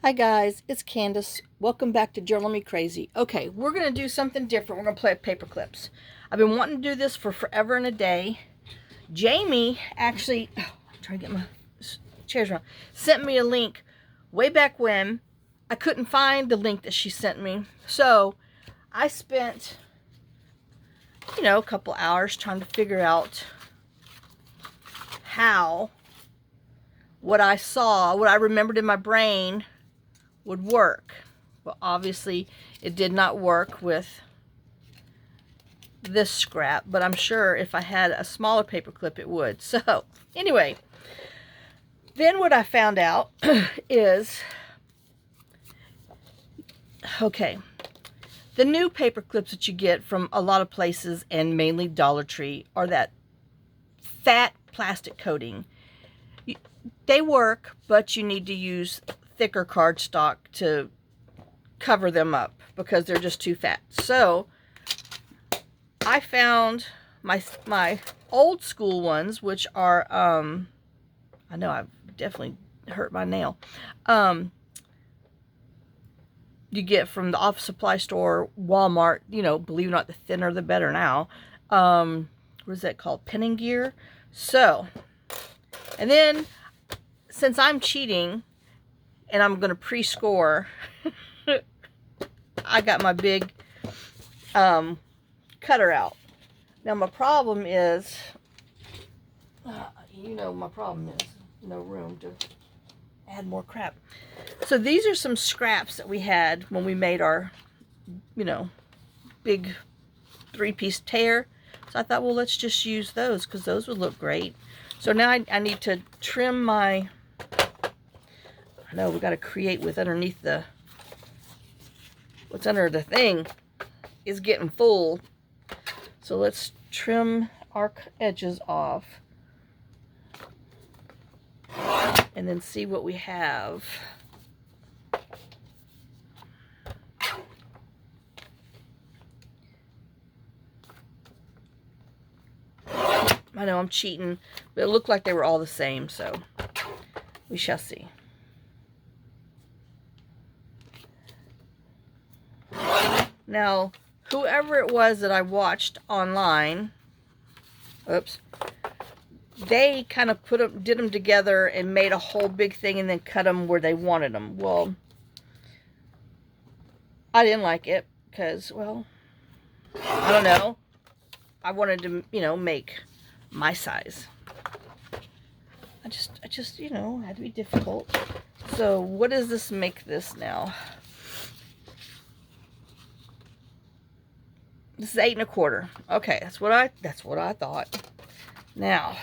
Hi guys, it's Candace. Welcome back to Journal Me Crazy. Okay, we're going to do something different. We're going to play with paper clips. I've been wanting to do this for forever and a day. Jamie actually, I'm trying to get my chairs around, sent me a link way back when. I couldn't find the link that she sent me. So I spent, a couple hours trying to figure out how what I saw, what I remembered in my brain would work. Well, obviously it did not work with this scrap, but I'm sure if I had a smaller paper clip it would. So anyway, then what I found out is, okay, the new paper clips that you get from a lot of places and mainly Dollar Tree are that fat plastic coating. They work, but you need to use thicker cardstock to cover them up because they're just too fat. So I found my old school ones, which are I know I've definitely hurt my nail. You get from the office supply store, Walmart. Believe it or not, the thinner the better now. What is that called? Pinning gear. So, and then since I'm cheating and I'm going to pre-score, I got my big cutter out. Now my problem is, my problem is no room to add more crap. So these are some scraps that we had when we made our, big 3-piece tear. So I thought, well, let's just use those because those would look great. So now I need to trim my, I know we got to create with underneath the, what's under the thing is getting full. So let's trim our edges off and then see what we have. I know I'm cheating, but it looked like they were all the same, so we shall see. Now, whoever it was that I watched online, oops, they kind of did them together and made a whole big thing and then cut them where they wanted them. Well, I didn't like it because, well, I don't know. I wanted to, make my size. I just, had to be difficult. So what does this make this now? This is 8 1/4. Okay, that's what I thought. Now,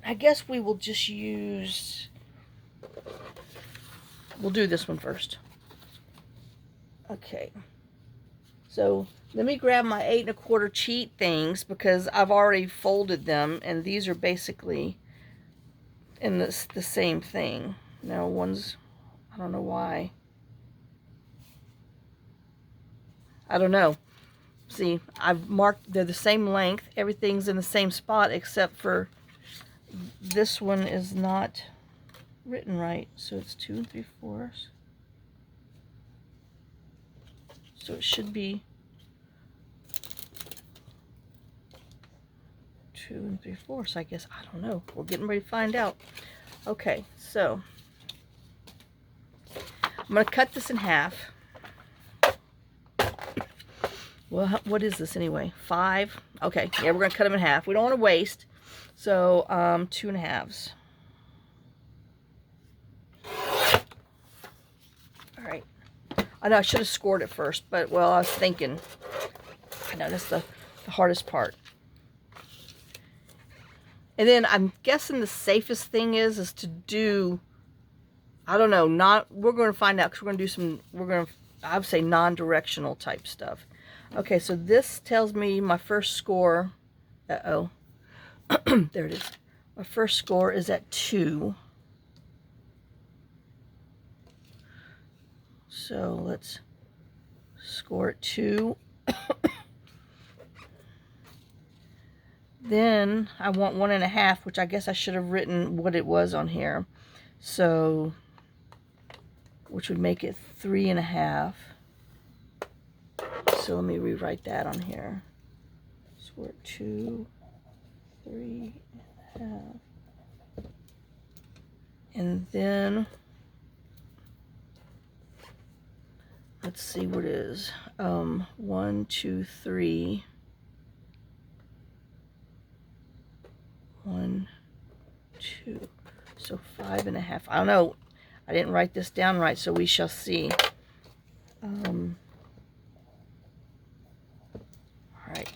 I guess we will just use, we'll do this one first. Okay. So let me grab my 8 1/4 cheat things because I've already folded them, and these are basically in the same thing. Now one's, I don't know why. I don't know. See, I've marked, they're the same length. Everything's in the same spot except for this one is not written right. So it's 2 3/4. So it should be 2 3/4. I guess. I don't know. We're getting ready to find out. Okay, so I'm going to cut this in half. Well, what is this anyway? 5? Okay, yeah, we're going to cut them in half. We don't want to waste. So, 2 1/2. All right. I know I should have scored it first, but, well, I was thinking. I know that's the hardest part. And then I'm guessing the safest thing is to do, I don't know, we're going to find out because we're going to do some, I would say non-directional type stuff. Okay, so this tells me my first score, uh-oh, there it is. My first score is at 2. So let's score at 2. Then I want 1 1/2, which I guess I should have written what it was on here. So which would make it 3.5. So let me rewrite that on here. So we're at 2, 3.5. And then, let's see what it is. 1, 2, 3. 1, 2. So 5.5. I don't know. I didn't write this down right, so we shall see. All right.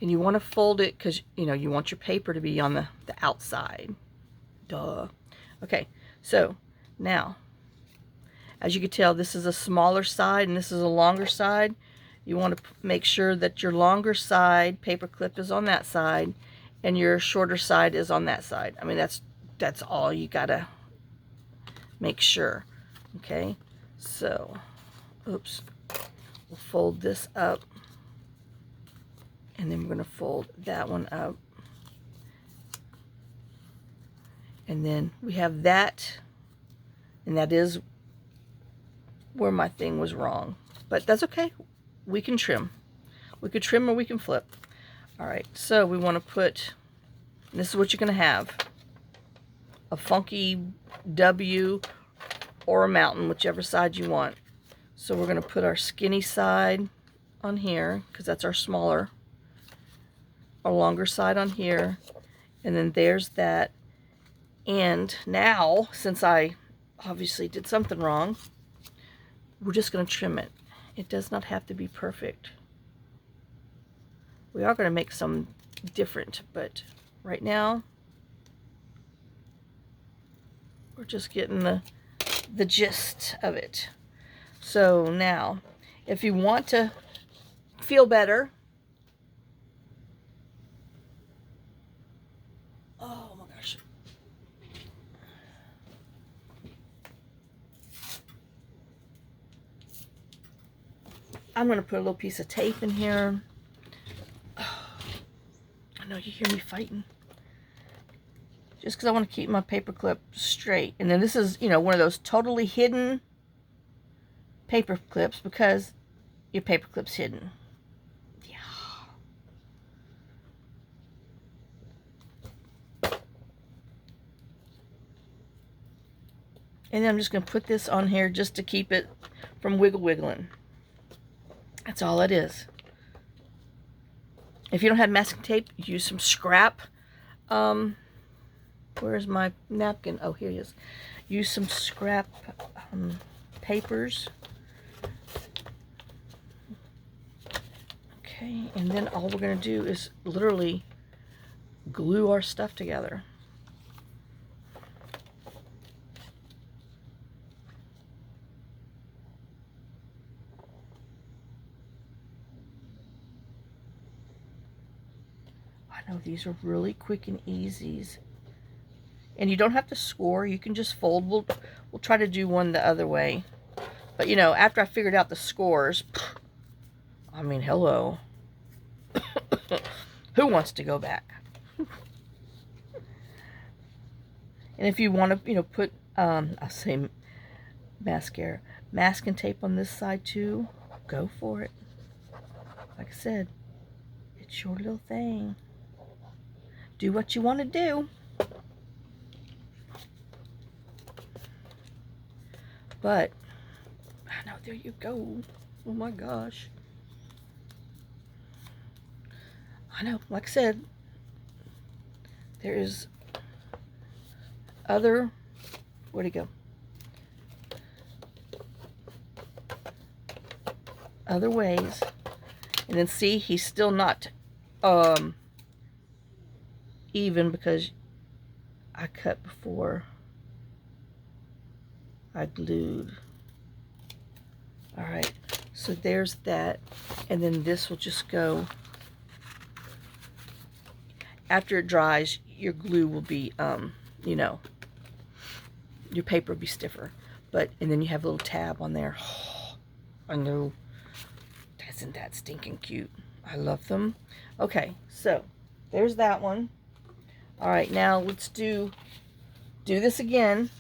And you want to fold it because, you know, you want your paper to be on the outside. Duh. Okay, so now, as you can tell, this is a smaller side and this is a longer side. You want to make sure that your longer side paper clip is on that side and your shorter side is on that side. I mean, that's all you gotta make sure. Okay, so, oops, we'll fold this up. And then we're going to fold that one up. And then we have that. And that is where my thing was wrong. But that's okay. We can trim. We could trim or we can flip. Alright, so we want to put, this is what you're going to have. A funky W or a mountain, whichever side you want. So we're going to put our skinny side on here, because that's our smaller. Our longer side on here, and then there's that. And now, since I obviously did something wrong, we're just going to trim it. It does not have to be perfect. We are going to make some different, but right now we're just getting the gist of it. So now, if you want to feel better, oh my gosh. I'm going to put a little piece of tape in here. Oh, I know you hear me fighting. Just because I want to keep my paper clip straight. And then this is, you know, one of those totally hidden paper clips because your paper clip's hidden. And then I'm just going to put this on here just to keep it from wiggling. That's all it is. If you don't have masking tape, use some scrap. Where's my napkin? Oh, here it is. Use some scrap papers. Okay, and then all we're going to do is literally glue our stuff together. I know these are really quick and easies. And you don't have to score. You can just fold. We'll try to do one the other way. But, you know, after I figured out the scores, I mean, hello. Who wants to go back? And if you want to, you know, put, I'll say masking tape on this side too, go for it. Like I said, it's your little thing. Do what you want to do. But, I know, there you go. Oh my gosh. I know, like I said, there is other, where'd he go? Other ways. And then see, he's still not even because I cut before I glued. Alright, so there's that. And then this will just go. After it dries, your glue will be, you know, your paper will be stiffer. But, and then you have a little tab on there. Oh, I know. Isn't that stinking cute? I love them. Okay, so there's that one. All right, now let's do this again.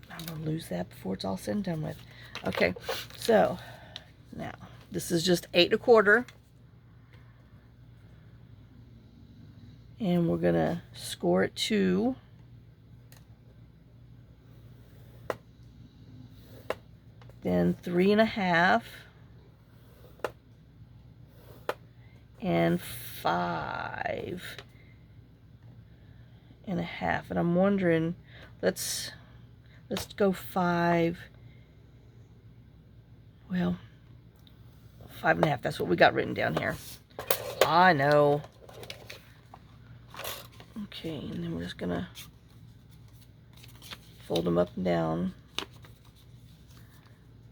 I'm gonna lose that before it's all said and done with. Okay, so now this is just 8 1/4, and we're gonna score it 2, then 3 1/2, and 5 1/2. And I'm wondering, let's go 5. Well, 5 1/2. That's what we got written down here. I know. Okay, and then we're just gonna fold them up and down.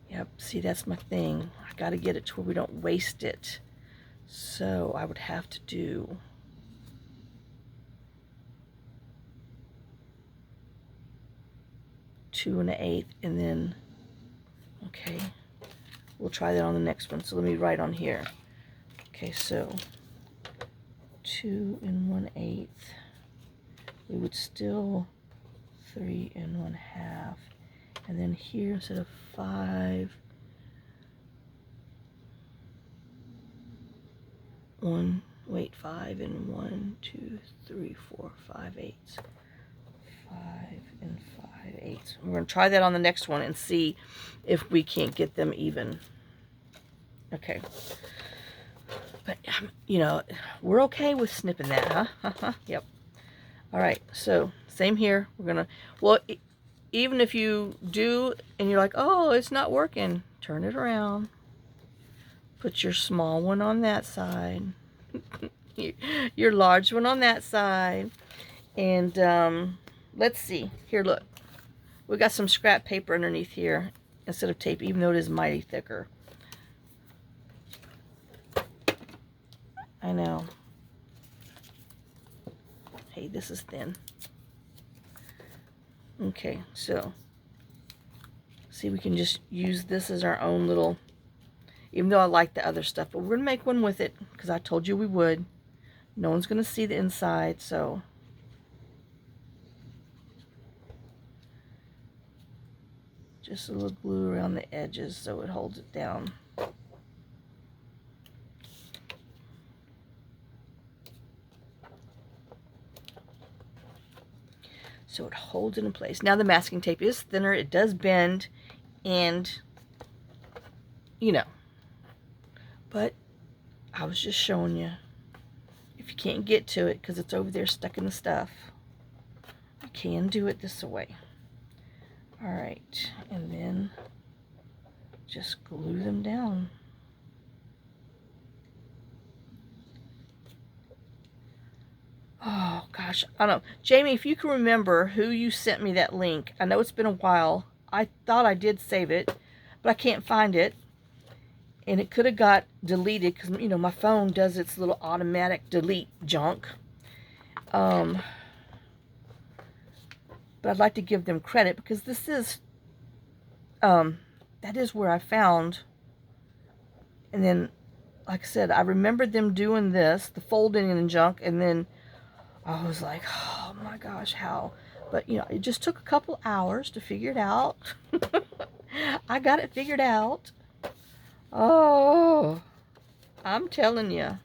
Yep, see, that's my thing. I gotta get it to where we don't waste it. So I would have to do 2 1/8, and then, okay, we'll try that on the next one. So let me write on here. Okay, so 2 1/8. We would still 3 1/2, and then here instead of 5, 5 and 1 2 3 4 5 8. 5 and 5 8. We're going to try that on the next one and see if we can't get them even. Okay. But, you know, we're okay with snipping that, huh? Yep. All right, so same here. We're going to, well, even if you do and you're like, oh, it's not working, turn it around. Put your small one on that side. Your large one on that side. And let's see. Here, look. We got some scrap paper underneath here instead of tape, even though it is mighty thicker. I know. Hey, this is thin. Okay, so see, we can just use this as our own little, even though I like the other stuff, but we're going to make one with it because I told you we would. No one's going to see the inside, so just a little glue around the edges so it holds it down. So it holds it in place. Now the masking tape is thinner, it does bend, and you know, but I was just showing you, if you can't get to it because it's over there stuck in the stuff, you can do it this way. All right, and then just glue them down. Oh gosh, I don't know. Jamie, if you can remember who you sent me that link. I know it's been a while. I thought I did save it, but I can't find it. And it could have got deleted because, you know, my phone does its little automatic delete junk. But I'd like to give them credit because this is, that is where I found. And then, like I said, I remembered them doing this, the folding and junk, and then I was like, oh my gosh, how? But, you know, it just took a couple hours to figure it out. I got it figured out. Oh, I'm telling you.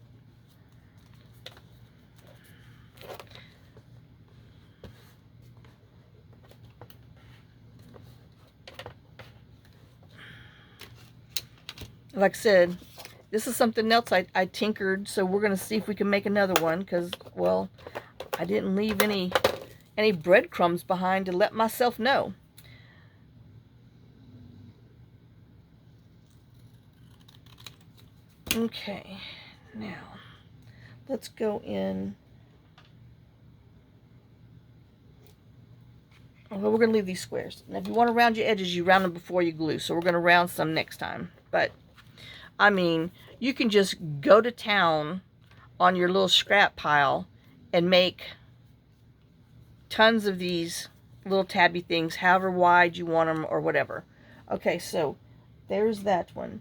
Like I said, this is something else I tinkered, so we're going to see if we can make another one because, well, I didn't leave any breadcrumbs behind to let myself know. Okay, now let's go in. Well, we're going to leave these squares. Now, if you want to round your edges, you round them before you glue. So we're going to round some next time. But, I mean, you can just go to town on your little scrap pile and make tons of these little tabby things, however wide you want them or whatever. Okay, so there's that one.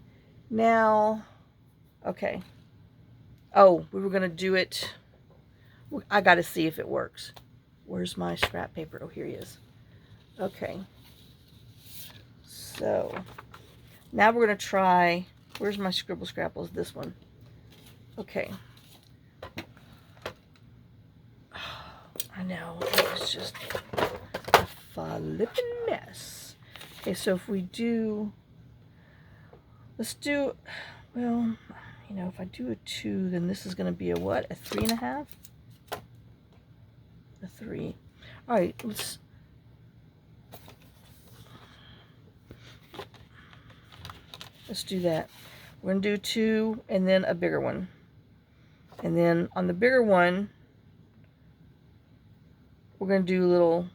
Now, Okay. Oh, we were going to do it. I got to see if it works. Where's my scrap paper? Oh, here he is. Okay. So, now we're going to try, where's my Scribble Scrapple? This one. Okay. I know, it's just a flippin' mess. Okay, so if we do, let's do, well, you know, if I do a 2, then this is going to be a what? A 3.5? A 3. All right, let's do that. We're going to do 2 and then a bigger one. And then on the bigger one, we're going to do a little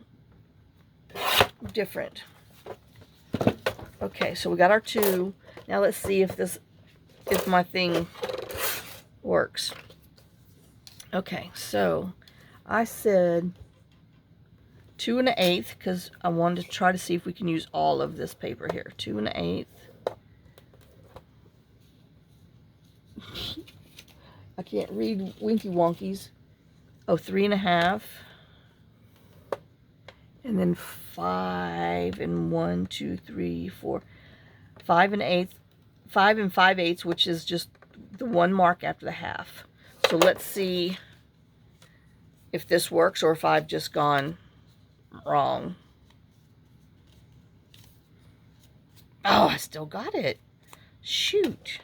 different. Okay, so we got our 2. Now let's see if my thing works. Okay, so I said 2 1/8 because I wanted to try to see if we can use all of this paper here. 2 1/8. I can't read Winky Wonkies. Oh, 3.5. And then 5 and 1, 2, 3, 4, 5 1/8, 5 5/8, which is just the 1 mark after the half. So let's see if this works or if I've just gone wrong. Oh, I still got it. Shoot.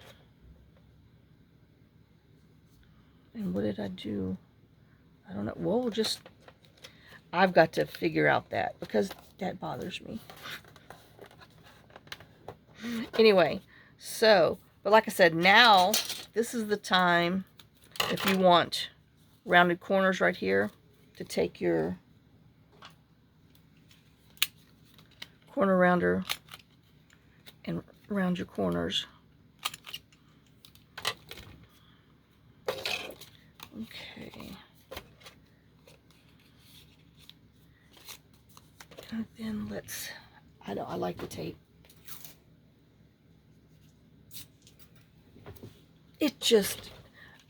And what did I do? I don't know. Well, we'll just, I've got to figure out that because that bothers me. Anyway, so, but like I said, now this is the time, if you want rounded corners right here, to take your corner rounder and round your corners. Okay. And then let's, I know I like the tape. It just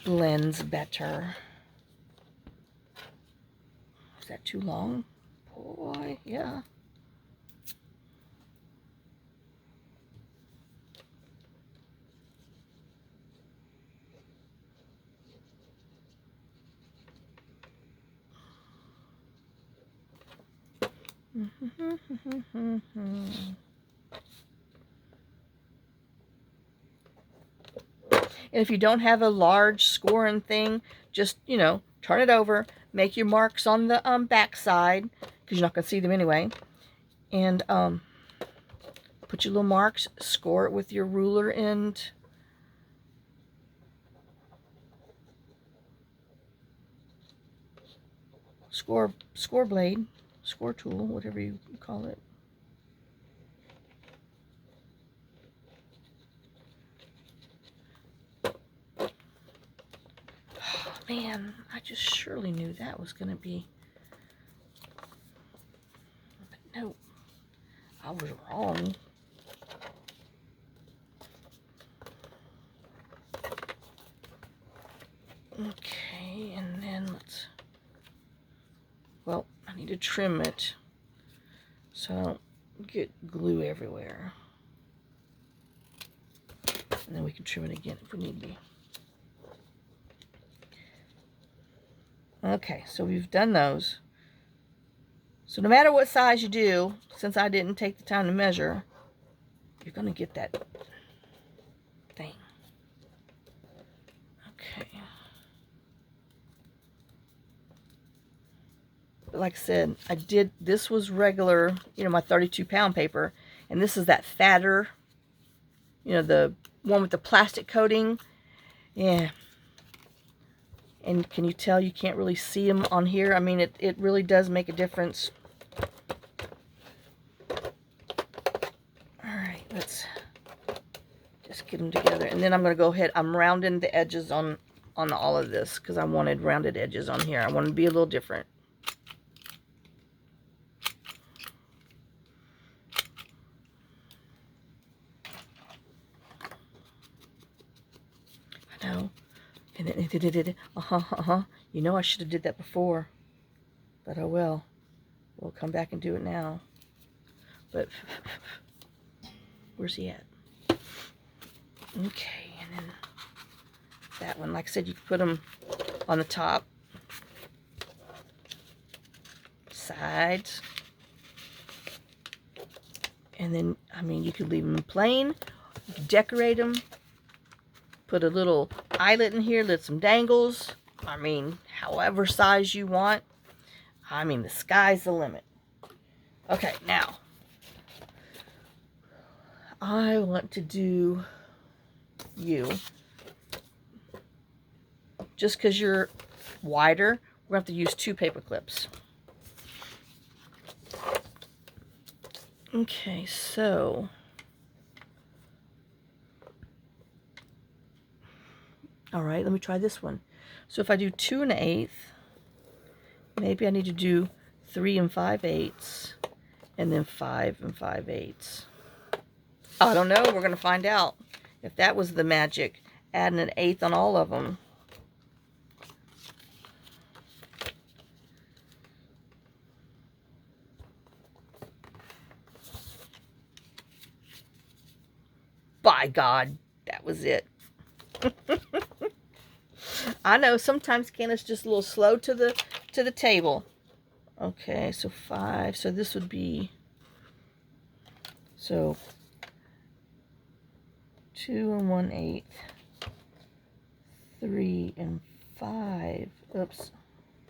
blends better. Is that too long? Boy, yeah. And if you don't have a large scoring thing, just, you know, turn it over, make your marks on the back side, because you're not going to see them anyway, and put your little marks, score it with your ruler and score blade, score tool, whatever you call it. Man, I just surely knew that was going to be, but no, I was wrong. Okay, and then let's, well, I need to trim it so I don't get glue everywhere. And then we can trim it again if we need be. Okay, so we've done those. So no matter what size you do, since I didn't take the time to measure, you're going to get that thing. Okay. But like I said, this was regular, you know, my 32-pound paper, and this is that fatter, you know, the one with the plastic coating. Yeah. And can you tell you can't really see them on here? I mean, it really does make a difference. Alright, let's just get them together. And then I'm going to go ahead, I'm rounding the edges on all of this because I wanted rounded edges on here. I wanted to be a little different. And then, you know I should have did that before. But oh well. We'll come back and do it now. But, where's he at? Okay, and then that one, like I said, you can put them on the top, sides, and then, I mean, you could leave them plain, you could decorate them, put a little eyelet in here, let some dangles, I mean, however size you want. I mean, the sky's the limit. Okay, now, I want to do you. Just because you're wider, we're going to have to use 2 paper clips. Okay, so all right, let me try this one. So if I do 2 1/8, maybe I need to do 3 5/8, and then 5 5/8. I don't know. We're going to find out if that was the magic. Adding an 1/8 on all of them. By God, that was it. I know sometimes Candace just a little slow to the table. Okay, so 5. So this would be, so 2 1/8, 3 5. Oops,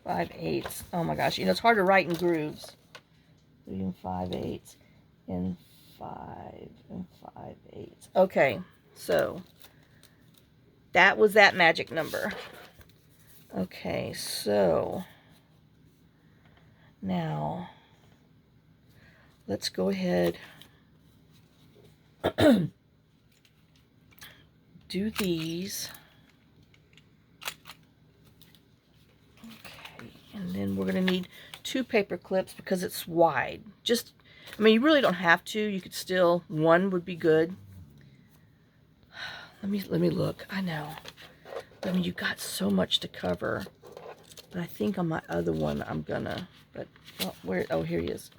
5/8. Oh my gosh, you know it's hard to write in grooves. 3 5/8 and 5 5/8. Okay, so that was that magic number. Okay, so now let's go ahead do these. Okay, and then we're going to need 2 paper clips because it's wide. Just, I mean, you really don't have to. You could still, 1 would be good. Let me look. I know. I mean, you've got so much to cover. But I think on my other one, I'm gonna, but, well, where, oh, here he is.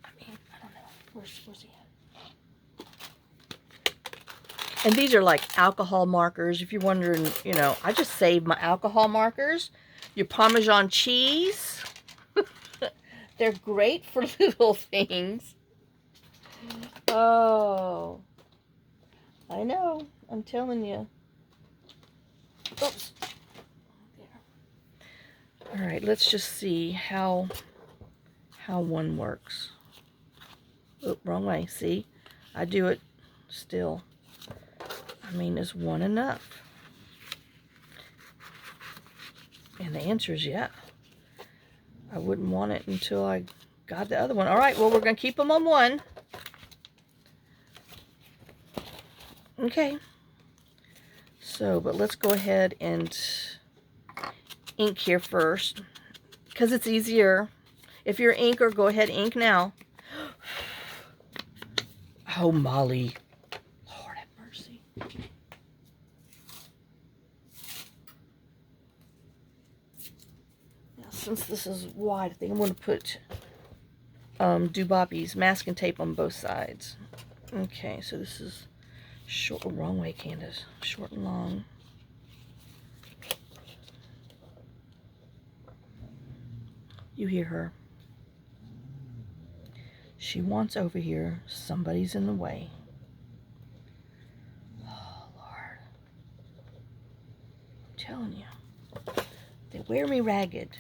I mean, I don't know. Where's he at? And these are like alcohol markers. If you're wondering, you know, I just saved my alcohol markers. Your Parmesan cheese. They're great for little things. Oh. I know. I'm telling you. Oops. There. All right, let's just see how one works. Oh, wrong way. See? I do it still. I mean, is 1 enough? And the answer is yeah. I wouldn't want it until I got the other one. All right, well, we're going to keep them on 1. Okay. So, but let's go ahead and ink here first, because it's easier. If you're an inker, go ahead and ink now. Oh, Molly. Lord have mercy. Now, since this is wide, I think I'm going to put Dubobby's masking tape on both sides. Okay, so this is short. Oh, wrong way, Candace. Short and long. You hear her. She wants over here. Somebody's in the way. Oh, Lord. I'm telling you. They wear me ragged.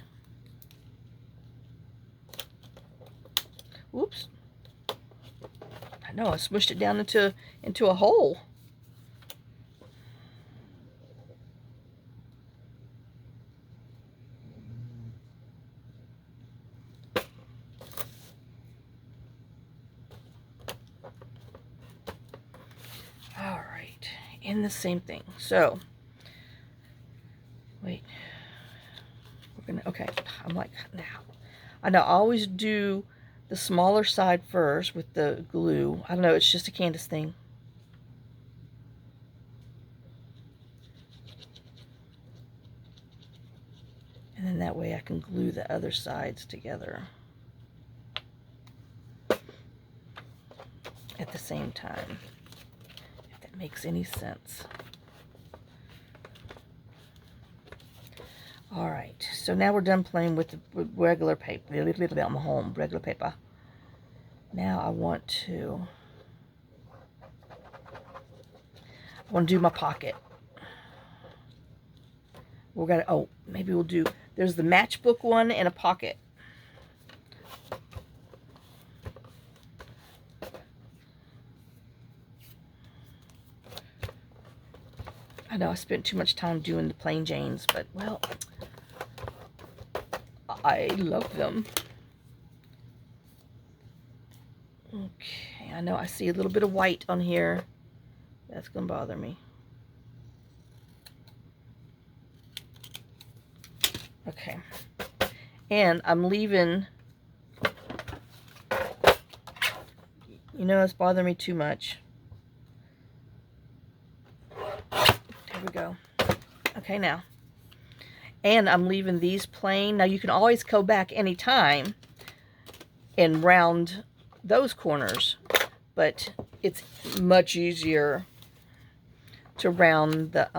Whoops. I know, I smushed it down into a hole. All right, and the same thing. So, wait. We're gonna, okay, I'm like, now. I know, I always do the smaller side first with the glue. I don't know, it's just a Candace thing. And then that way I can glue the other sides together at the same time, if that makes any sense. All right, so now we're done playing with the regular paper, regular paper. Now I want to do my pocket. We're gonna, oh, maybe we'll do, there's the Matchbook one and a pocket. I know I spent too much time doing the plain Janes, but, well, I love them. Okay, I know I see a little bit of white on here. That's gonna bother me. Okay, and I'm leaving, you know, it's bothering me too much. There we go. Okay, now. And I'm leaving these plain. Now, you can always go back anytime and round those corners, but it's much easier to round the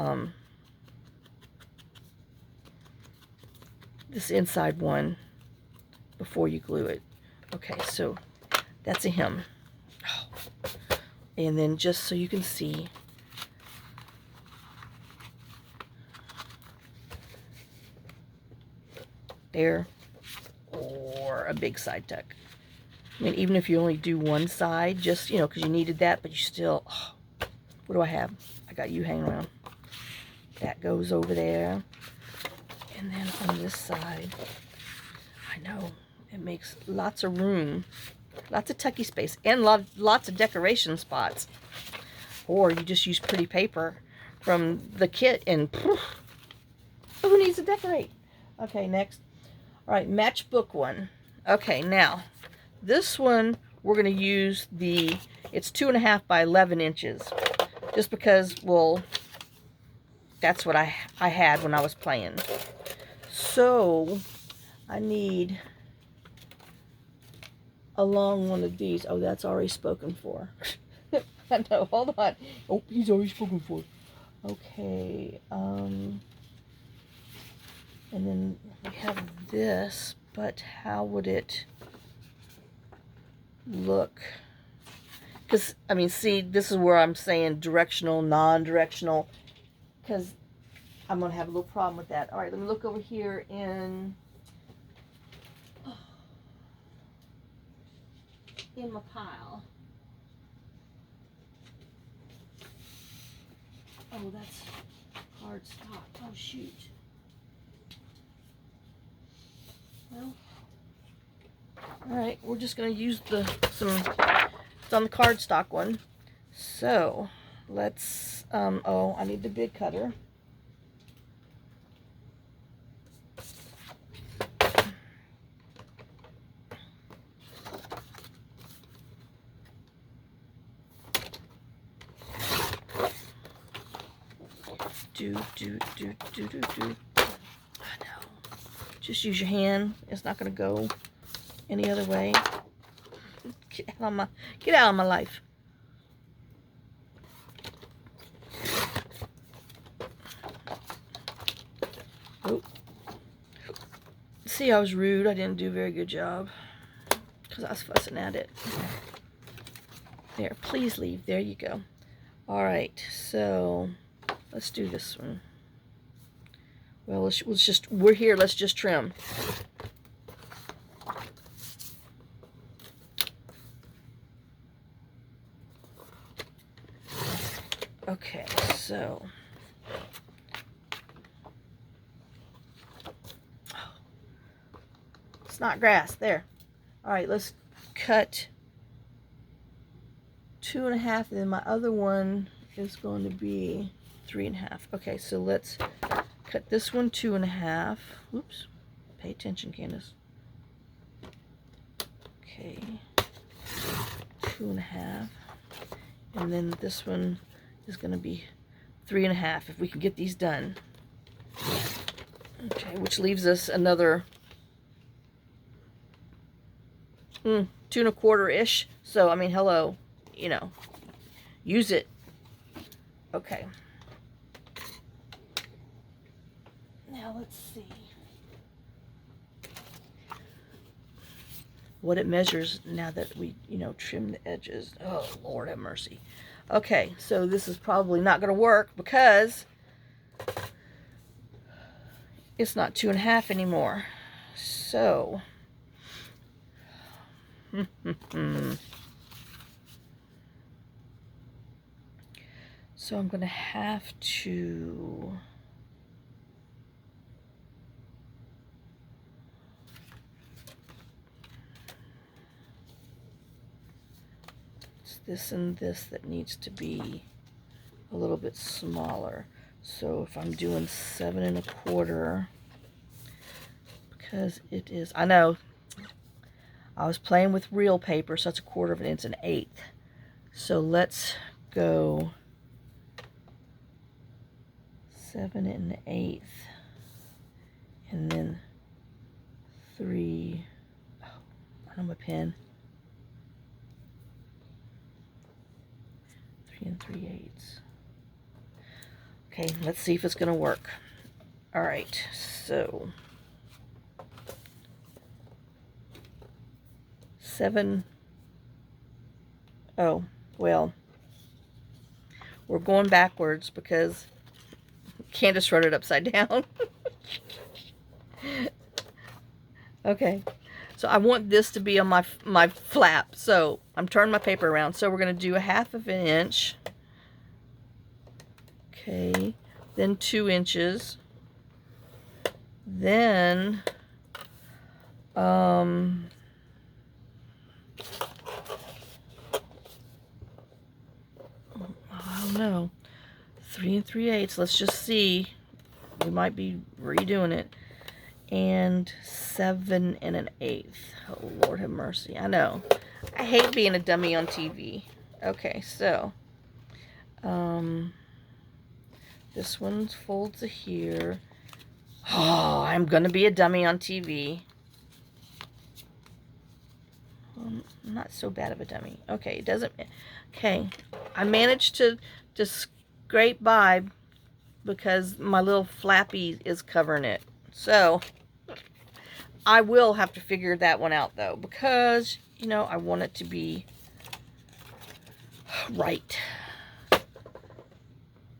this inside one before you glue it. Okay, so that's a hem. Oh. And then just so you can see, there, or a big side tuck. I mean, even if you only do one side, just, you know, because you needed that, but you still, oh, what do I have? I got you hanging around. That goes over there. And then on this side, I know, it makes lots of room, lots of tucky space, and lots of decoration spots. Or you just use pretty paper from the kit and poof, who needs to decorate? Okay, next. All right, Matchbook one. Okay, now, this one, we're going to use the, it's 2.5 by 11 inches. Just because, well, that's what I had when I was playing. So, I need a long one of these. Oh, that's already spoken for. I know, hold on. Oh, he's already spoken for. Okay, and then we have this, but how would it look? Because, I mean, see, this is where I'm saying directional, non-directional, because I'm going to have a little problem with that. All right, let me look over here in my pile. Oh, that's hard stock. Oh, shoot. Well, all right, we're just going to use it's on the cardstock one. So, let's, oh, I need the big cutter. Do. I know. Just use your hand. It's not going to go any other way. Get out of my life. Oh. See, I was rude. I didn't do a very good job because I was fussing at it. There, please leave. There you go. All right, so let's do this one. Well, let's just, we're here. Let's just trim. Okay, so it's not grass there. All right, let's cut 2.5, and then my other one is going to be 3.5. Okay, so let's cut this one 2.5. Whoops, pay attention, Candace. Okay, 2.5, and then this one is going to be 3.5. If we can get these done. Okay, which leaves us another 2¼ ish. So I mean, hello, you know, use it. Okay. Now let's see what it measures now that we, you know, trim the edges. Oh, Lord have mercy. Okay, so this is probably not going to work because it's not 2½ anymore. So, so I'm going to have to this and this that needs to be a little bit smaller. So if I'm doing 7¼ because it is, I know I was playing with real paper, so that's 1/4 of an inch, 1/8. So let's go 7 1/8, and then 3. Oh, I don't have a pen. 3 3/8. Okay, let's see if it's going to work. All right, so 7. Oh, well, we're going backwards because Candace wrote it upside down. Okay, so I want this to be on my flap, so I'm turning my paper around. So we're going to do 1/2 inch. Okay, then 2 inches. Then, I don't know, 3 3/8. Let's just see. We might be redoing it. And 7 1/8. Oh, Lord have mercy. I know. I hate being a dummy on TV. Okay, so this one folds to here. Oh, I'm gonna be a dummy on TV. I'm not so bad of a dummy. Okay, it doesn't. Okay, I managed to scrape by because my little flappy is covering it. So I will have to figure that one out though, because you know I want it to be right.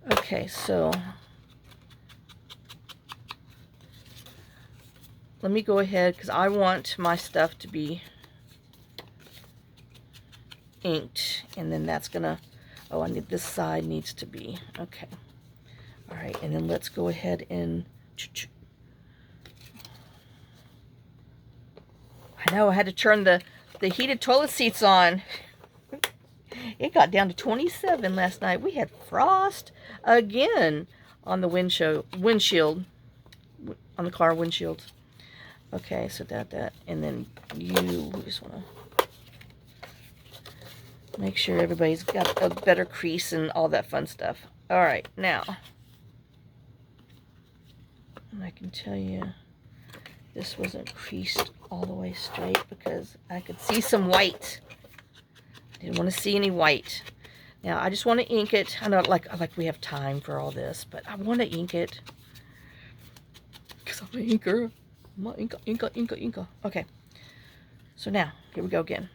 Okay, so let me go ahead because I want my stuff to be inked, and then that's gonna, oh, I need, this side needs to be, okay. All right, and then let's go ahead and, I know I had to turn the heated toilet seats on. It got down to 27 last night. We had frost again on the windshield, on the car windshield. Okay, so that, and then we just want to make sure everybody's got a better crease and all that fun stuff. All right, now, and I can tell you this wasn't creased all the way straight because I could see some white. I didn't want to see any white. Now, I just want to ink it. I know, like we have time for all this, but I want to ink it because I'm an inker. I'm an inker. Okay. So now, here we go again.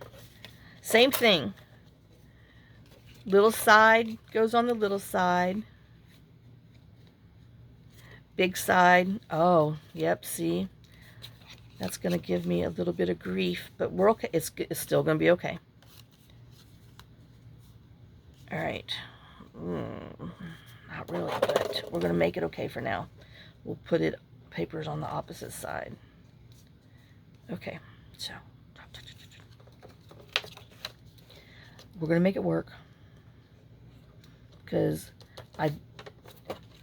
Same thing. Little side goes on the little side. Big side. Oh, yep, see? That's going to give me a little bit of grief, but we're okay. It's still going to be okay. All right. Not really, but we're going to make it okay for now. We'll put papers on the opposite side. Okay, so we're going to make it work because I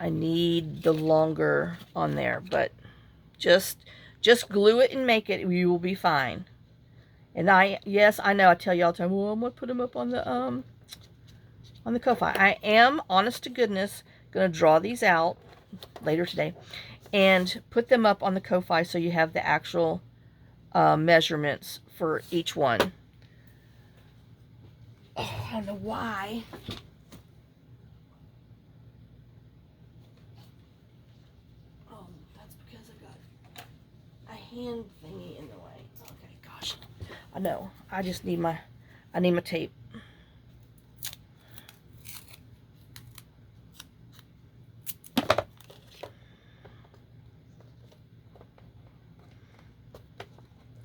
need the longer on there, but just glue it and make it. You will be fine. And yes, I know I tell you all the time, well, I'm going to put them up on the Ko-Fi. I am, honest to goodness, going to draw these out later today and put them up on the Ko-Fi so you have the actual measurements for each one. Oh, I don't know why. Oh, that's because I got a hand thingy in the way. Okay, gosh. I know. I just need my tape.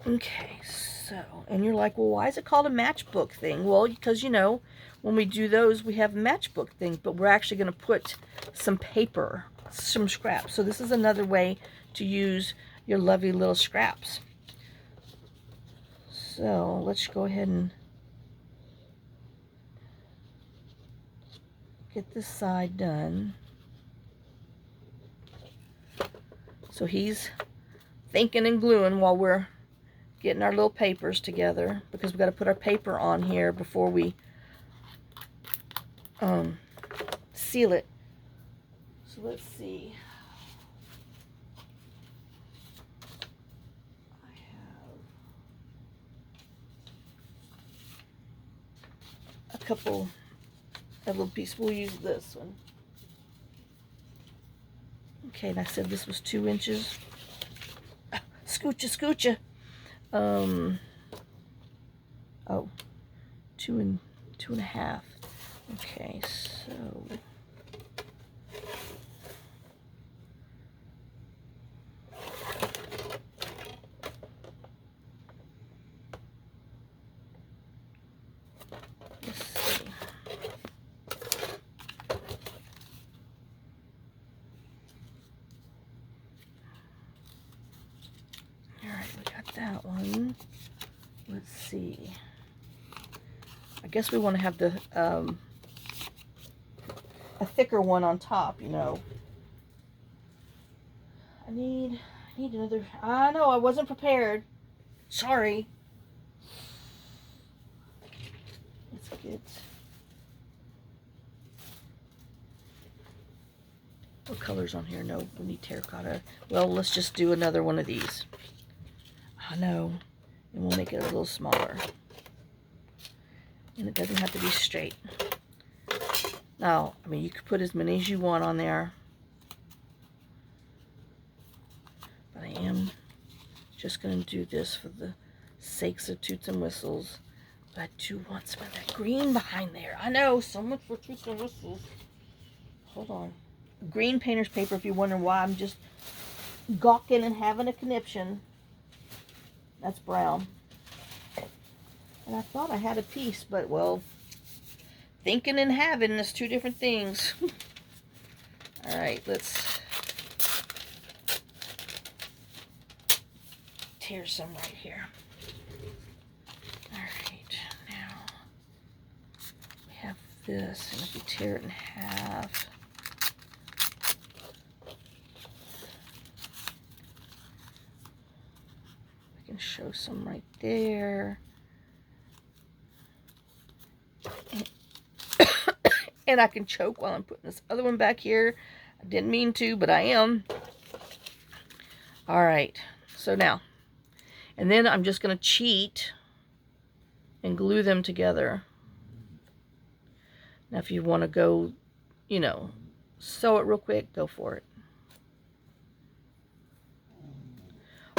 Okay, so, and you're like, well, why is it called a matchbook thing? Well, because, you know, when we do those, we have matchbook things, but we're actually going to put some paper, some scraps. So this is another way to use your lovely little scraps. So let's go ahead and get this side done. So he's thinking and gluing while we're getting our little papers together, because we've got to put our paper on here before we seal it. So let's see. I have a couple, a little piece. We'll use this one. Okay, and I said this was 2 inches. Scoocha, scoocha. Oh, 2.5. Okay, so let's see. All right, we got that one. Let's see. I guess we want to have the a thicker one on top, you know. I need another. I know I wasn't prepared. Sorry. Let's get. What color's on here? No, we need terracotta. Well, let's just do another one of these. I know. And we'll make it a little smaller. And it doesn't have to be straight. Now, I mean, you could put as many as you want on there. But I am just going to do this for the sakes of toots and whistles. But I do want some of that green behind there. I know, so much for toots and whistles. Hold on. Green painter's paper, if you're wondering why I'm just gawking and having a conniption. That's brown. And I thought I had a piece, but, well, thinking and having is 2 different things. All right, let's tear some right here. All right, now we have this, and if we tear it in half, we can show some right there. And I can choke while I'm putting this other one back here. I didn't mean to, but I am. All right, so now, and then I'm just going to cheat and glue them together. Now, if you want to go, you know, sew it real quick, go for it.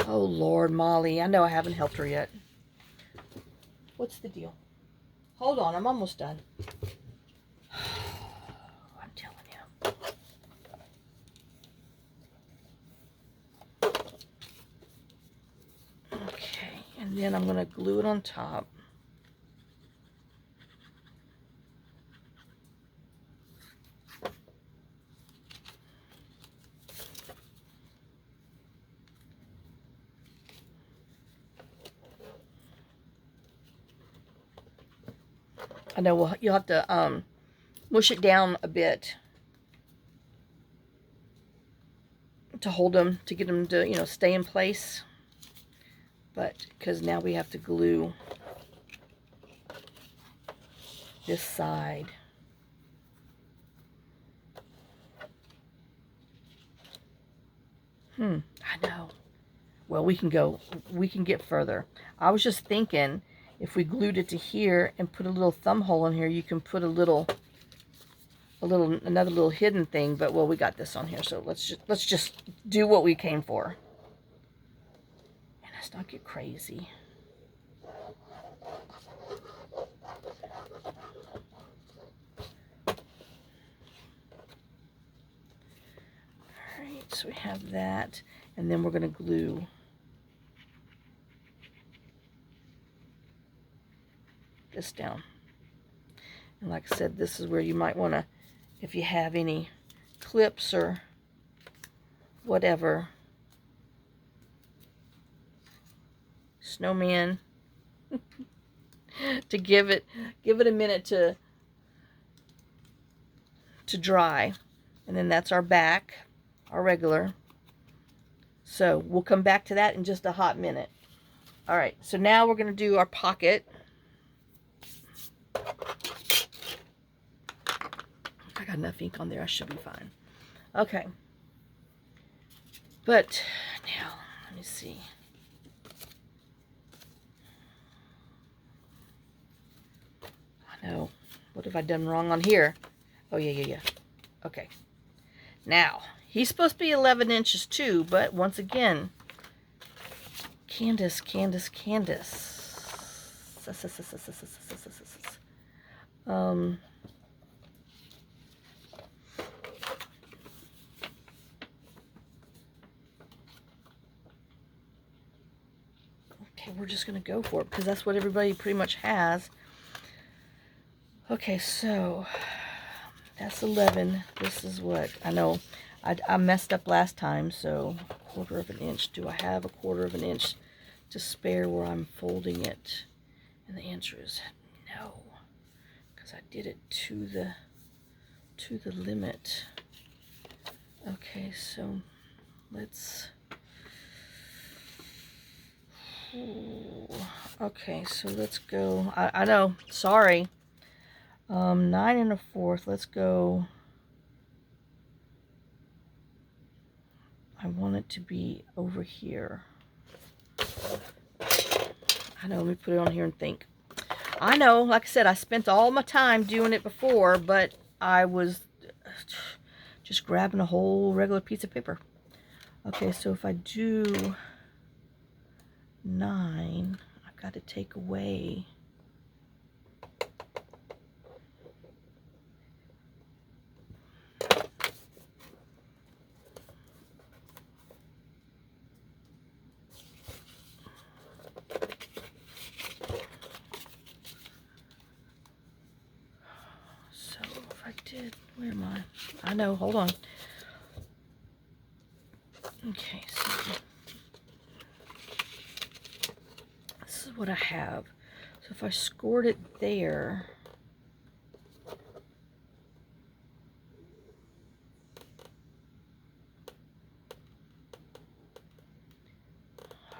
Oh, Lord, Molly, I know I haven't helped her yet. What's the deal? Hold on, I'm almost done. I'm telling you. Okay, and then I'm going to glue it on top. I know you'll have to mush it down a bit to hold them, to get them to, you know, stay in place. But because now we have to glue this side. I know. Well, we can get further. I was just thinking, if we glued it to here and put a little thumb hole in here, you can put another little hidden thing. But well, we got this on here, so let's just do what we came for. And let's not get crazy. All right, so we have that, and then we're going to glue this down. And like I said, this is where you might want to, if you have any clips or whatever, snowman, to give it a minute to dry. And then that's our back, our regular. So we'll come back to that in just a hot minute. All right, so now we're going to do our pocket. I got enough ink on there, I should be fine. Okay. But now, let me see. I know. What have I done wrong on here? Oh, yeah. Okay. Now, he's supposed to be 11 inches too, but once again, Candace. Okay, we're just going to go for it because that's what everybody pretty much has. Okay, so that's 11. This is what, I know I messed up last time, so 1/4 of an inch. Do I have a 1/4 of an inch to spare where I'm folding it? And the answer is no, because I did it to the limit. Okay, so let's... Okay, so let's go. I know, sorry. 9 1/4. Let's go. I want it to be over here. I know, let me put it on here and think. I know, like I said, I spent all my time doing it before, but I was just grabbing a whole regular piece of paper. Okay, so if I do 9, I've got to take away... Where am I? I know, hold on. Okay, so this is what I have. So if I scored it there,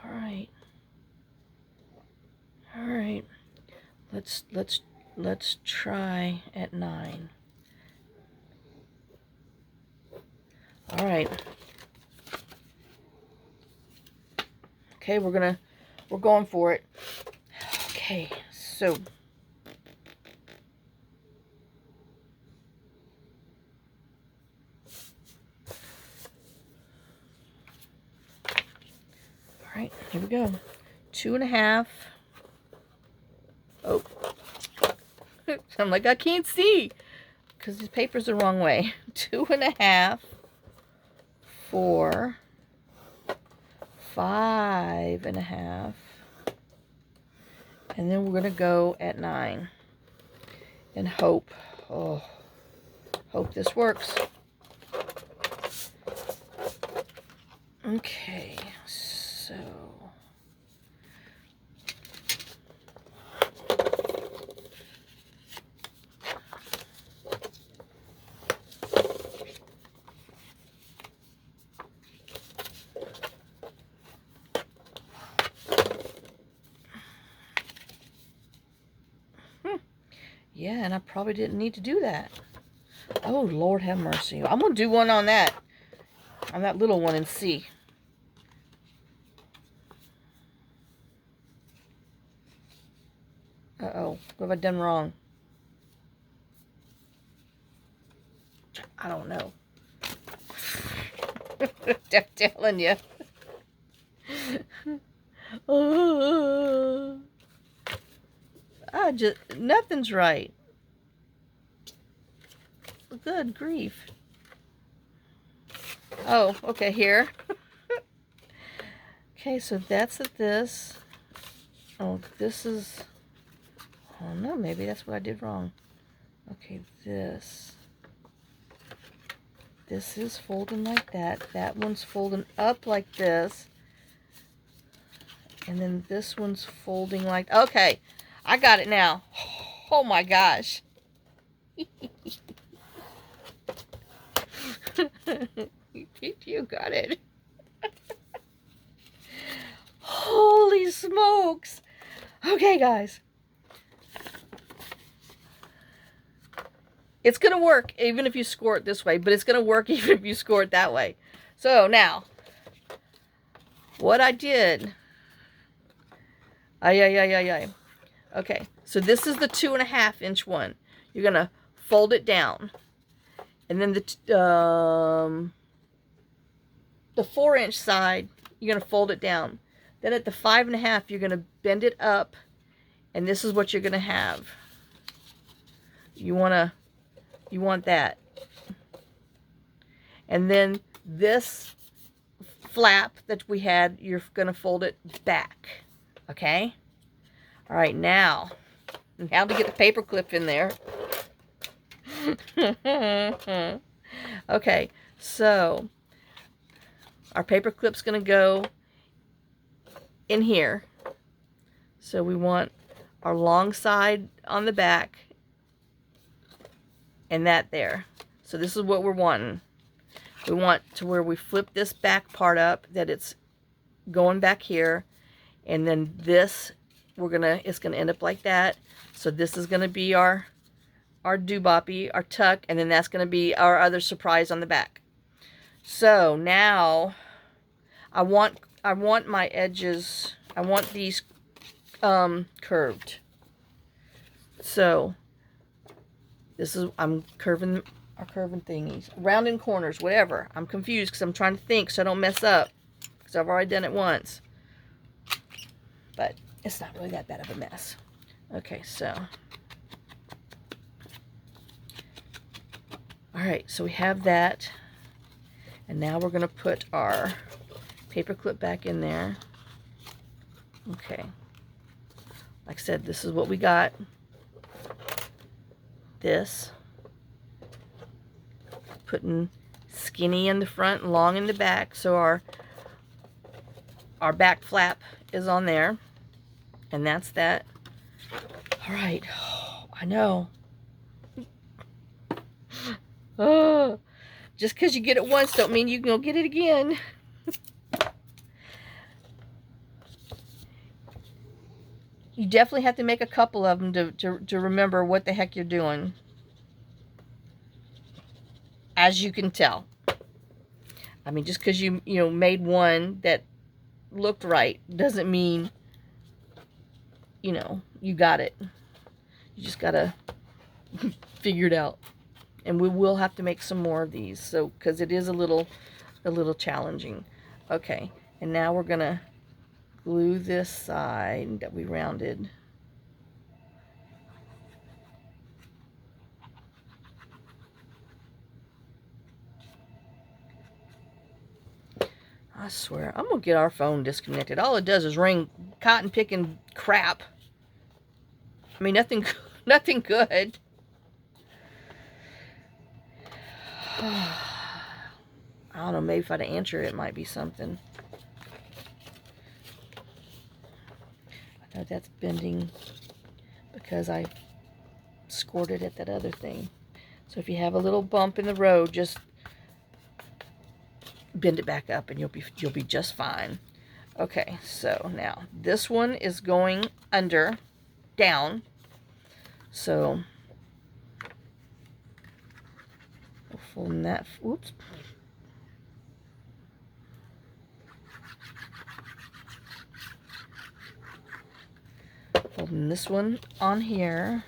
all right. Let's try at 9. All right. Okay, we're going for it. Okay, so all right, here we go. 2 1/2. Oh, I'm like, I can't see because this paper's the wrong way. 2 1/2. 4, 5 1/2, and then we're going to go at 9 and hope this works. Okay, so yeah, and I probably didn't need to do that. Oh, Lord have mercy. I'm going to do one on that little one and see. What have I done wrong? I don't know. I'm telling you. Nothing's right. Good grief. Oh, okay, here. Okay, so that's this. Oh, this is... Oh, no, maybe that's what I did wrong. Okay, this is folding like that. That one's folding up like this. And then this one's folding like... Okay, I got it now. Oh, my gosh. You got it. Holy smokes. Okay, guys. It's going to work even if you score it this way, but it's going to work even if you score it that way. So now, what I did... Okay, so this is the 2.5 inch one. You're going to fold it down. And then the 4 inch side, you're going to fold it down. Then at the 5.5, you're going to bend it up. And this is what you're going to have. You want that. And then this flap that we had, you're going to fold it back. Okay? All right, now to get the paper clip in there. Okay, so our paper clip's going to go in here. So we want our long side on the back and that there. So this is what we're wanting. We want to where we flip this back part up, that it's going back here, and then this it's gonna end up like that. So this is gonna be our dooboppy, our tuck, and then that's gonna be our other surprise on the back. So now I want my edges, I want these curved. So this is, I'm curving our curving thingies, rounding corners, whatever. I'm confused because I'm trying to think so I don't mess up, because I've already done it once. But it's not really that bad of a mess. Okay, so. Alright, so we have that. And now we're going to put our paper clip back in there. Okay. Like I said, this is what we got. This. Putting skinny in the front and long in the back. So our back flap is on there. And that's that. Alright. Oh, I know. Oh, just because you get it once don't mean you can go get it again. You definitely have to make a couple of them to remember what the heck you're doing. As you can tell. I mean, just because you made one that looked right doesn't mean, you got it. You just got to figure it out. And we will have to make some more of these, so because it is a little challenging. Okay, and now we're gonna glue this side that we rounded. I swear, I'm gonna get our phone disconnected. All it does is ring cotton picking crap. I mean, nothing good. I don't know, maybe if I'd answer it might be something. I know that's bending because I scored it at that other thing. So if you have a little bump in the road, just bend it back up and you'll be just fine. Okay, so now this one is going down. So folding that, whoops. Open this one on here.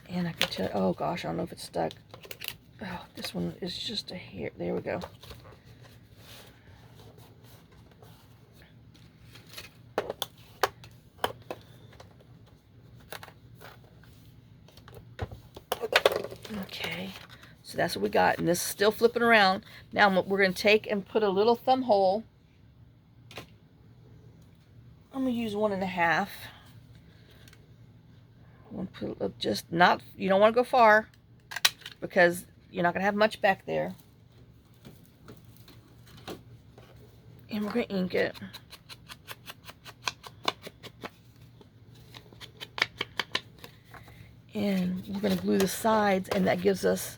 And I can tell, oh gosh, I don't know if it's stuck. Oh, this one is just a hair. There we go. Okay, so that's what we got. And this is still flipping around. Now we're going to take and put a little thumb hole. I'm going to use 1.5. Put just not, you don't want to go far because you're not going to have much back there. And we're going to ink it. And we're going to glue the sides, and that gives us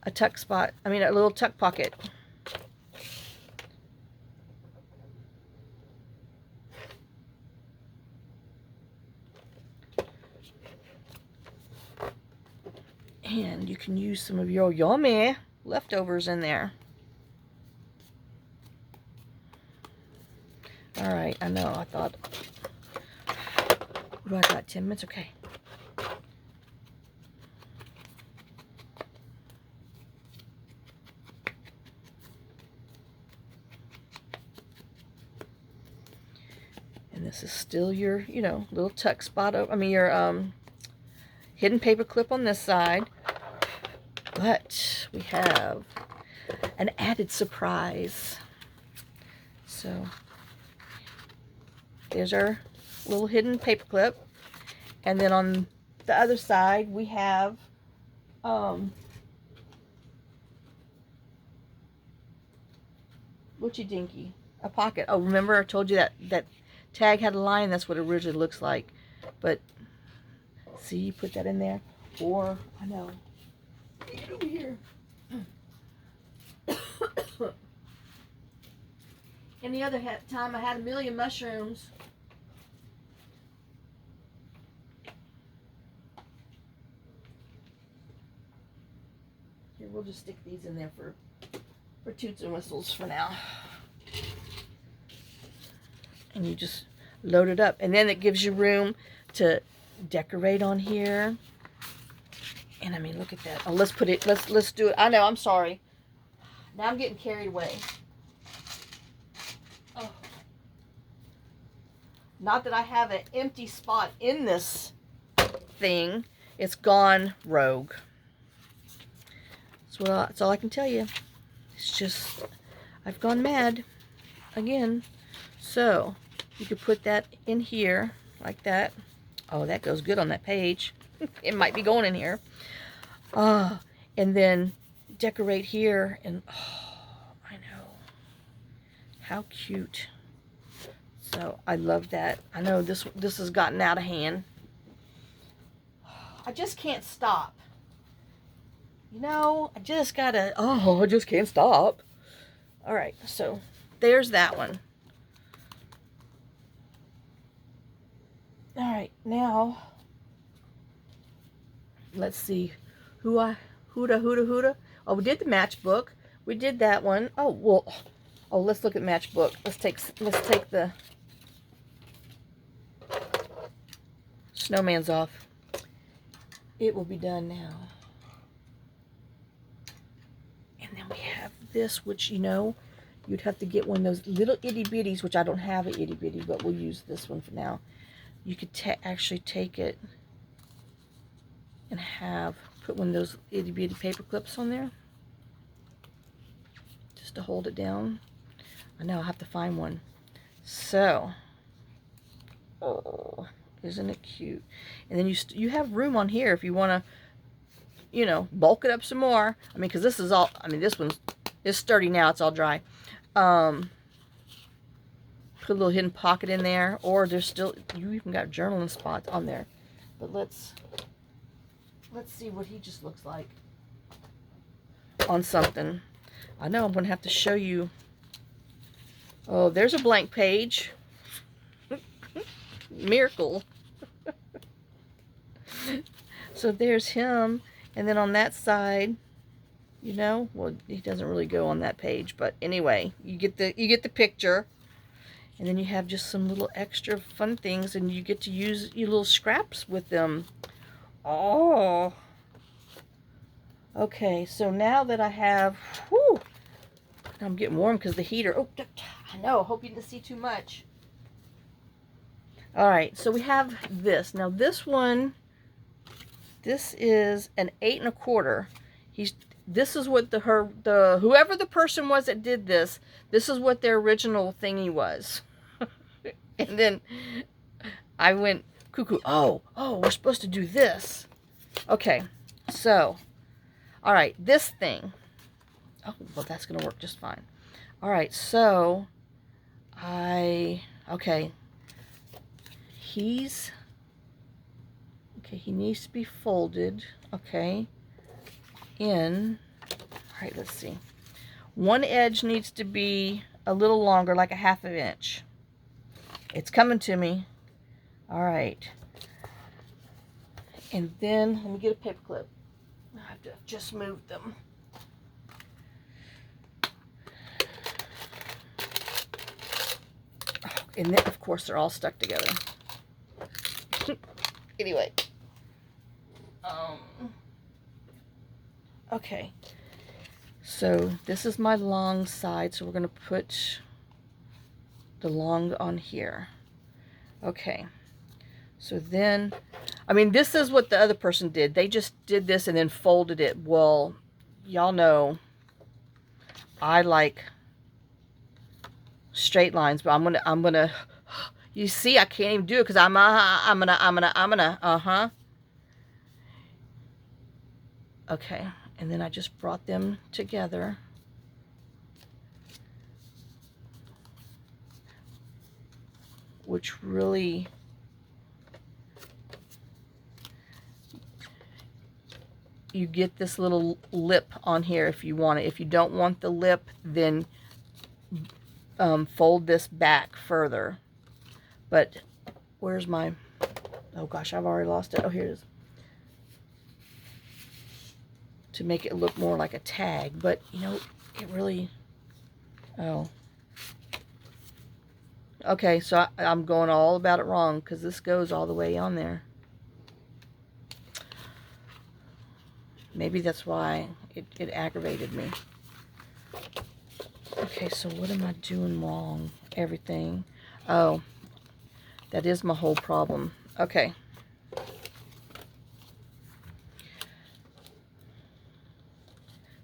a tuck spot, I mean a little tuck pocket. And you can use some of your yummy leftovers in there. Alright, I know, I thought, what do I got, 10 minutes? Okay. And this is still your, you know, little tuck spot, I mean your hidden paper clip on this side. But we have an added surprise. So there's our little hidden paper clip. And then on the other side we have whatchy dinky, a pocket. Oh, remember I told you that tag had a line? That's what it originally looks like. But see, you put that in there. Or, I know, get over here. Any other time I had a million mushrooms. Here, we'll just stick these in there for toots and whistles for now. And you just load it up, and then it gives you room to decorate on here. And I mean, look at that. Oh, let's put it, let's do it. I know, I'm sorry. Now I'm getting carried away. Oh. Not that I have an empty spot in this thing. It's gone rogue. That's all I can tell you. It's just, I've gone mad again. So you could put that in here like that. Oh, that goes good on that page. It might be going in here. And then decorate here, and oh, I know. How cute. So I love that. I know this has gotten out of hand. I just can't stop. You know, I just gotta, oh, I just can't stop. All right, so there's that one. All right, now let's see. Huda. Oh, we did the matchbook. We did that one. Oh, well. Oh, let's look at matchbook. Let's take the snowman's off. It will be done now. And then we have this, which, you know, you'd have to get one of those little itty bitties, which I don't have an itty bitty, but we'll use this one for now. You could actually take it and put one of those itty bitty paper clips on there just to hold it down. I know, I'll have to find one. So, oh, isn't it cute? And then you have room on here if you want to, you know, bulk it up some more. I mean, because this is all, I mean, this one's sturdy now, it's all dry. Put a little hidden pocket in there, or there's still, you even got journaling spots on there. But let's see what he just looks like on something. I know I'm going to have to show you. Oh, there's a blank page. Miracle. So there's him. And then on that side, You know, well, he doesn't really go on that page, but anyway, you get the picture. And then you have just some little extra fun things, and you get to use your little scraps with them. Oh. Okay, so now that I have, whew, I'm getting warm because the heater, oh, I know, hope you didn't see too much. All right, so we have this. Now this one, this is an 8 1/4. This is what whoever the person was that did this is what their original thingy was. And then I went cuckoo. Oh, we're supposed to do this. Okay, so, all right, this thing. Oh, well, that's going to work just fine. All right, so, okay, he needs to be folded, okay, all right, let's see. One edge needs to be a little longer, like a 1/2 inch. It's coming to me. All right. And then, let me get a paper clip. I have to just move them. And then, of course, they're all stuck together. Anyway. Okay. So, this is my long side, so we're going to put the long on here. Okay. So then, I mean, this is what the other person did. They just did this and then folded it. Well, y'all know I like straight lines, but I'm gonna, you see, I can't even do it because I'm gonna, okay, and then I just brought them together. Which really, you get this little lip on here if you want it. If you don't want the lip, then fold this back further. But where's my, oh gosh, I've already lost it. Oh, here it is. To make it look more like a tag, but you know, it really, oh. Okay, so I'm going all about it wrong because this goes all the way on there. Maybe that's why it aggravated me. Okay, so what am I doing wrong? Everything. Oh, that is my whole problem. Okay.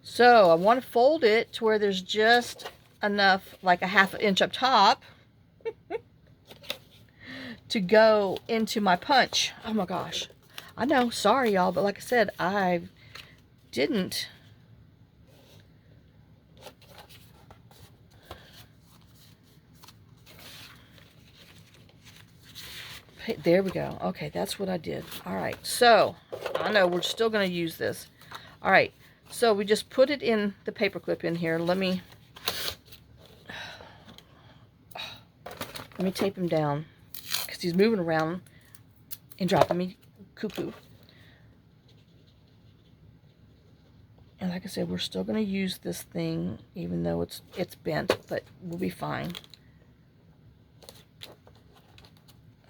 So I want to fold it to where there's just enough, like a 1/2 inch up top, to go into my punch. Oh my gosh. I know, sorry y'all, but like I said, I didn't. There we go. Okay, that's what I did. All right, so I know we're still going to use this. All right, so we just put it in the paper clip in here. Let me tape him down because he's moving around and dropping me cuckoo. And like I said, we're still going to use this thing even though it's bent, but we'll be fine.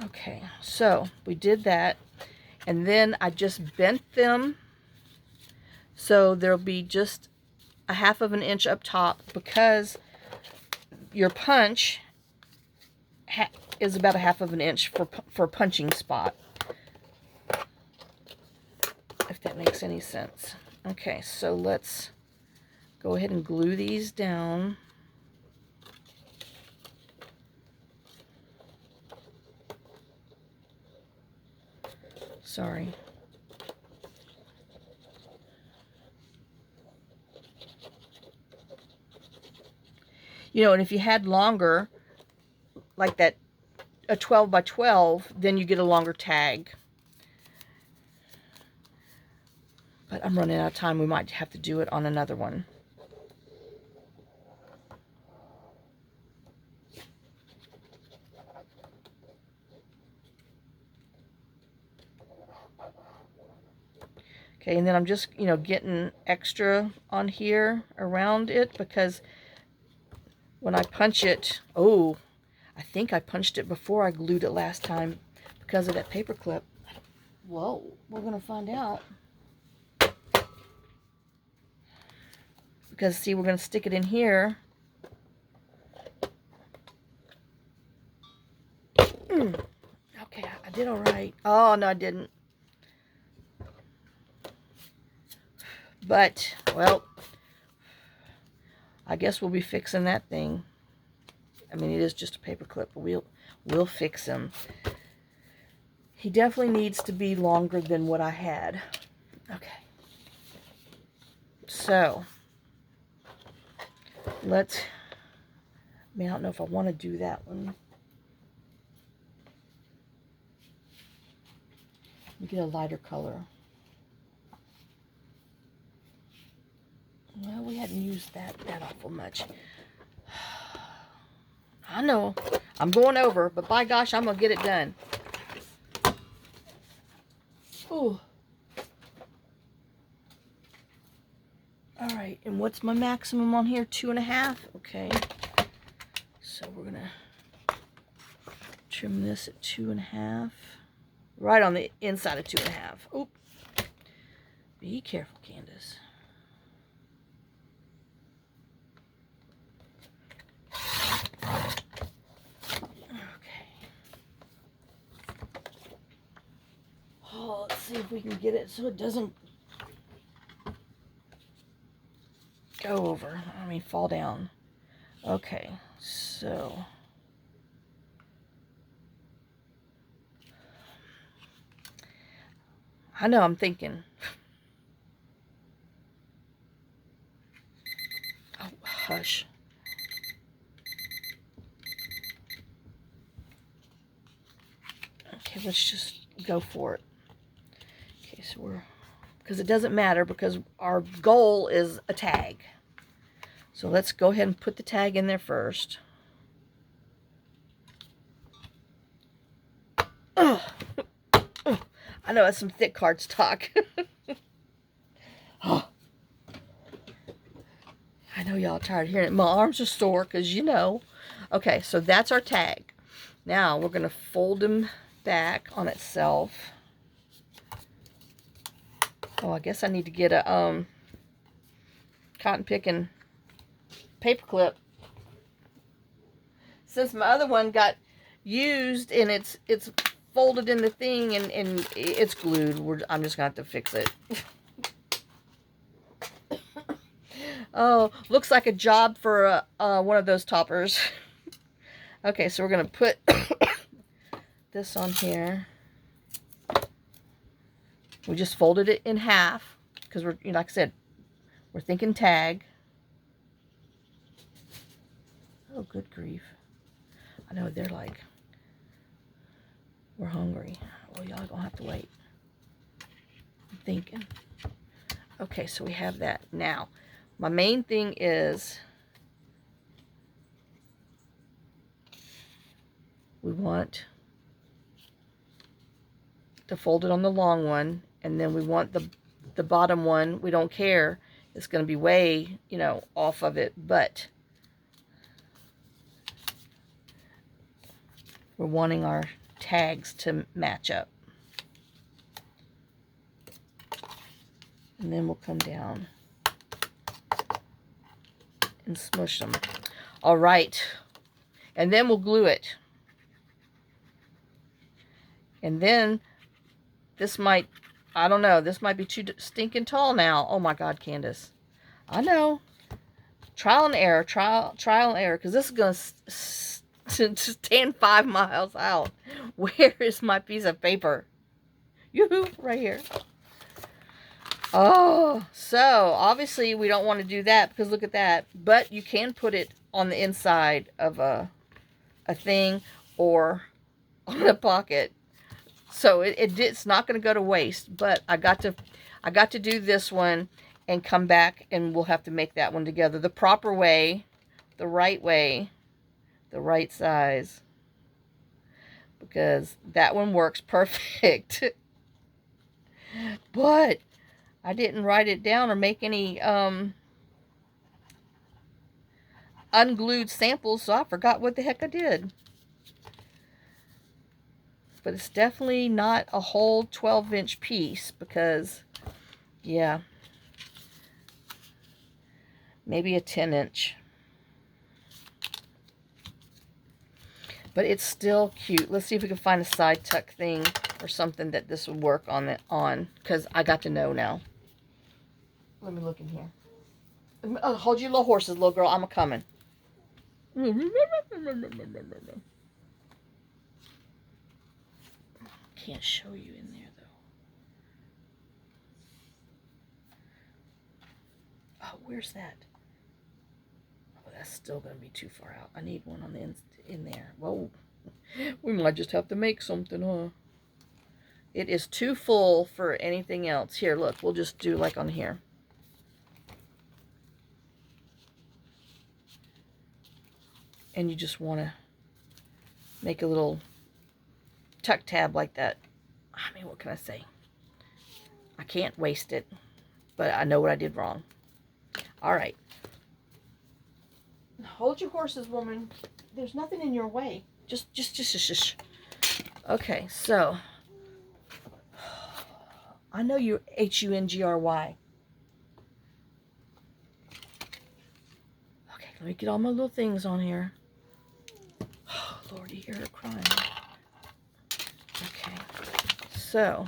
Okay, so we did that, and then I just bent them so there'll be just a 1/2 inch up top because your punch is about a 1/2 inch for punching spot, if that makes any sense. Okay, so let's go ahead and glue these down. Sorry. You know, and if you had longer, like that, a 12 by 12, then you get a longer tag. But I'm running out of time. We might have to do it on another one. Okay, and then I'm just, you know, getting extra on here around it because when I punch it, oh, I think I punched it before I glued it last time because of that paper clip. Whoa, we're going to find out. Because, see, we're going to stick it in here. Okay, I did all right. Oh, no, I didn't. But, well, I guess we'll be fixing that thing. I mean, it is just a paper clip, but we'll fix him. He definitely needs to be longer than what I had. Okay. So, let's, I mean, I don't know if I want to do that one. Let me get a lighter color. Well, we hadn't used that awful much. I know, I'm going over, but by gosh, I'm going to get it done. Ooh. Alright, and what's my maximum on here? 2.5? Okay. So we're going to trim this at 2.5. Right on the inside of 2.5. Oop. Be careful, Candace. Oh, let's see if we can get it so it doesn't go over. I mean, fall down. Okay, so I know I'm thinking. Oh, hush. Okay, let's just go for it. Okay, so we're, because it doesn't matter because our goal is a tag. So let's go ahead and put the tag in there first. Oh, I know that's some thick cardstock. Oh, I know y'all tired of hearing it. My arms are sore because you know. Okay, so that's our tag. Now we're going to fold them back on itself. Oh, I guess I need to get a cotton picking paper clip. Since my other one got used and it's folded in the thing and it's glued, I'm just going to have to fix it. Oh, looks like a job for one of those toppers. Okay, so we're going to put this on here. We just folded it in half because we're, you know, like I said, we're thinking tag. Oh, good grief. I know they're like, we're hungry. Well, y'all gonna have to wait. I'm thinking. Okay, so we have that. Now, my main thing is we want to fold it on the long one, and then we want the bottom one, we don't care. It's going to be way, you know, off of it, but we're wanting our tags to match up. And then we'll come down and smush them. All right. And then we'll glue it. And then this might, I don't know, this might be too stinking tall now. Oh my God, Candace. I know. Trial and error, trial and error, because this is going to stand 5 miles out. Where is my piece of paper? Yoo-hoo, right here. Oh, so obviously we don't want to do that because look at that. But you can put it on the inside of a thing or on a pocket. So it's not going to go to waste. But I got to do this one and come back and we'll have to make that one together the proper way, the right size, because that one works perfect. But I didn't write it down or make any unglued samples, so I forgot what the heck I did. But it's definitely not a whole 12-inch piece because, yeah, maybe a 10-inch. But it's still cute. Let's see if we can find a side tuck thing or something that this would work on, because I got to know now. Let me look in here. Oh, hold your little horses, little girl. I'm a-coming. Can't show you in there, though. Oh, where's that? Oh, that's still going to be too far out. I need one on the in there. Whoa. We might just have to make something, huh? It is too full for anything else. Here, look. We'll just do like on here. And you just want to make a little tuck tab like that. I mean, what can I say? I can't waste it, but I know what I did wrong. All right. Hold your horses, woman. There's nothing in your way. Just. Okay, so. I know you're H-U-N-G-R-Y. Okay, let me get all my little things on here. Oh, Lord, you hear her crying. Okay, so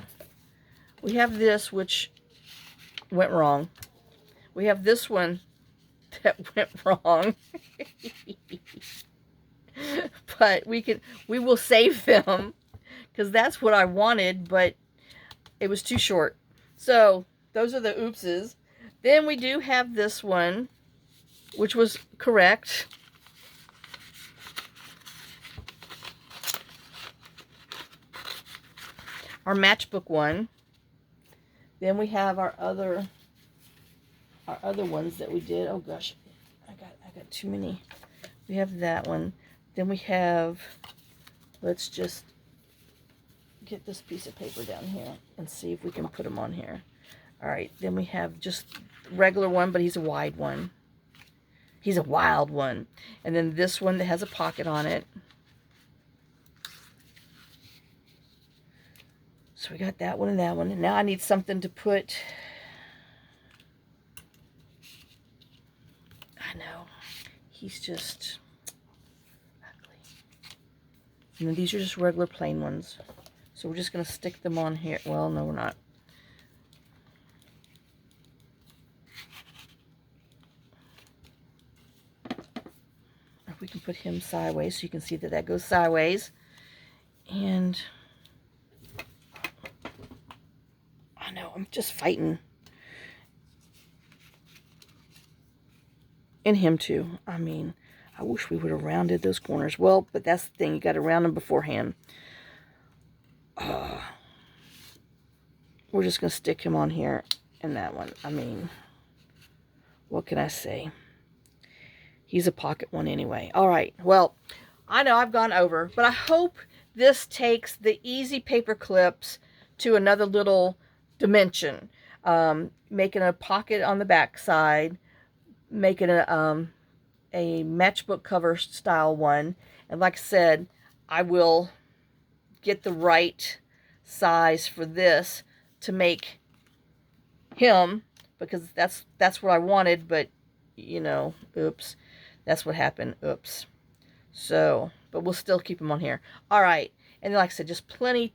we have this, which went wrong. We have this one that went wrong. But we will save them because that's what I wanted, but it was too short. So those are the oopses. Then we do have this one, which was correct. Our matchbook one. Then we have our other ones that we did. Oh gosh, I got too many. We have that one. Then we have, let's just get this piece of paper down here and see if we can put them on here. All right, then we have just regular one, but he's a wide one. He's a wild one. And then this one that has a pocket on it. So we got that one and that one. And now I need something to put. I know. He's just ugly. And then these are just regular plain ones. So we're just going to stick them on here. Well, no, we're not. If we can put him sideways so you can see that that goes sideways. And I know, I'm just fighting. And him too. I mean, I wish we would have rounded those corners. Well, but that's the thing. You got to round them beforehand. We're just going to stick him on here and that one. I mean, what can I say? He's a pocket one anyway. All right. Well, I know I've gone over, but I hope this takes the easy paper clips to another little dimension. Making a pocket on the back side, making a matchbook cover style one. And like I said, I will get the right size for this to make him, because that's what I wanted, but you know, oops, that's what happened. Oops. So, but we'll still keep him on here. All right. And like I said, just plenty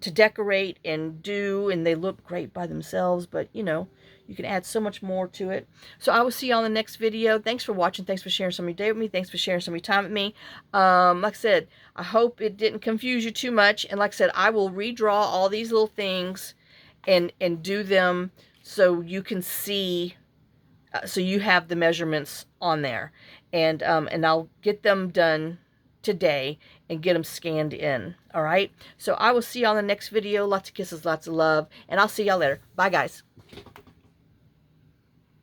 to decorate and do, and they look great by themselves, but you know, you can add so much more to it. So I will see you on the next video. Thanks for watching. Thanks for sharing some of your day with me. Thanks for sharing some of your time with me. Like I said, I hope it didn't confuse you too much. And like I said, I will redraw all these little things and do them so you can see, so you have the measurements on there. And I'll get them done today and get them scanned in. All right. So I will see you on the next video. Lots of kisses, lots of love, and I'll see y'all later. Bye, guys.